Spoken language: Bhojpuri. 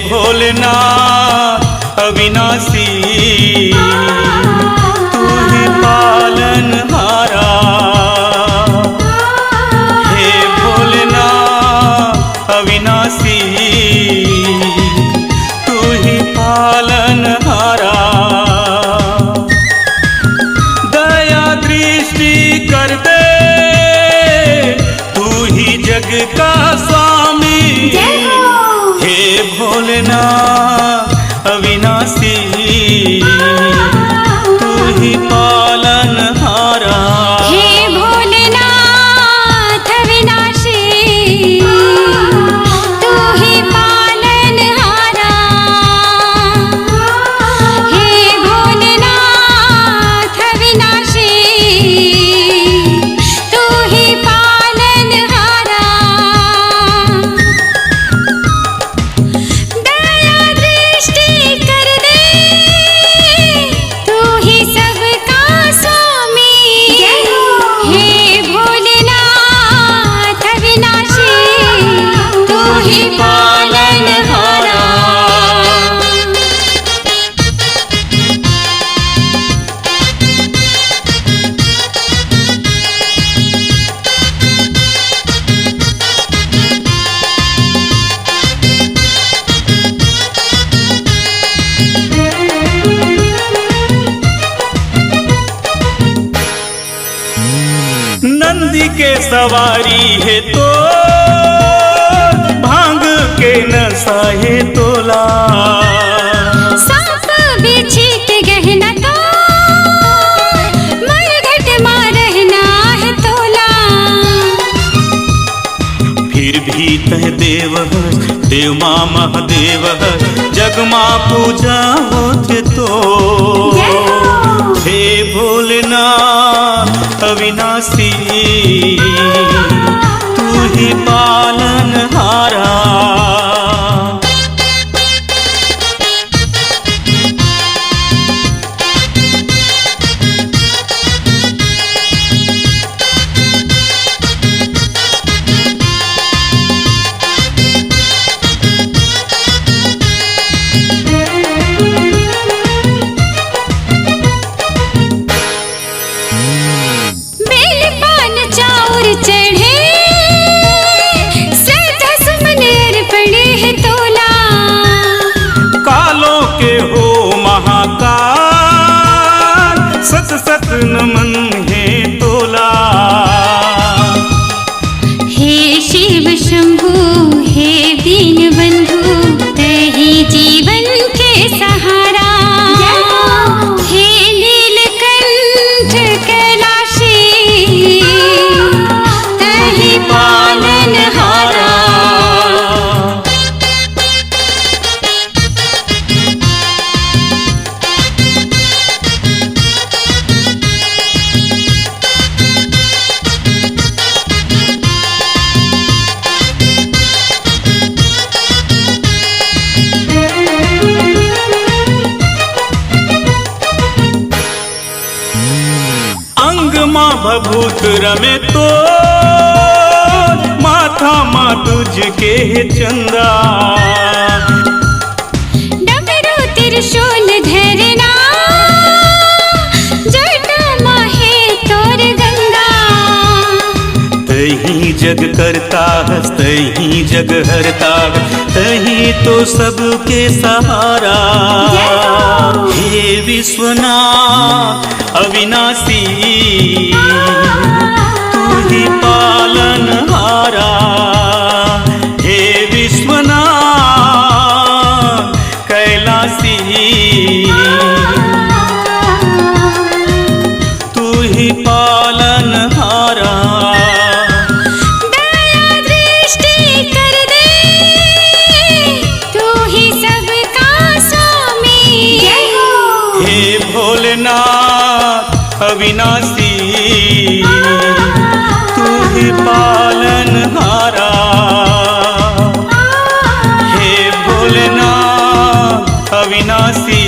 भोलेनाथ अविनाशी तू ही पालनहारा। हे भोलेनाथ अविनाशी तू ही पालनहारा। दया दृष्टि कर दे तू ही जग का स्वामी। हे भोलेनाथ अविनाशी तू ही पालनहारा। हे भोलेनाथ अविनाशी तू ही पालनहारा। हे भोलेनाथ अविनाशी तू ही पालनहारा। दया दृष्टि कर दे तू ही सबका स्वामी। हे भोलेनाथ अविनाशी तू ही पालनहारा। नंदी के सवारी है तो भांग के नशा है तोला। सांप बिच्छी के गहना तो मरघट मां रहना है तोला। फिर भी तह देव देव माँ महादेव जग माँ पूजा होते तो। हे भोलेनाथ अविनाशी तू ही पालनहारा। बेल पान चाउर चढ़े श्रद्धा सुमन अर्पण है तोला। कालों के हो महाकाल सत सत नमन है तोला। हे शिव शंभु हे दीन बंधु तेहि जीवन के सहारा। हे नीलकंठ कैलाशी तेहि पालनहारा। अंग माँ भभूत रमे तो माथा माँ तुझ के चंदा। डमरू त्रिशूल धरना जटा माहे तोर गंगा। तही जग करता है तही जग हरता है तही तो सबके सहारा। हे विश्वनाथ अविनाशी तू ही पालनहारा। हे विश्वनाथ कैलाशी तू ही पालनहारा। दया दृष्टि कर दे तू ही सबका स्वामी। हे भोलेनाथ अविनाशी तू ही पालनहारा। हे भोलेनाथ अविनाशी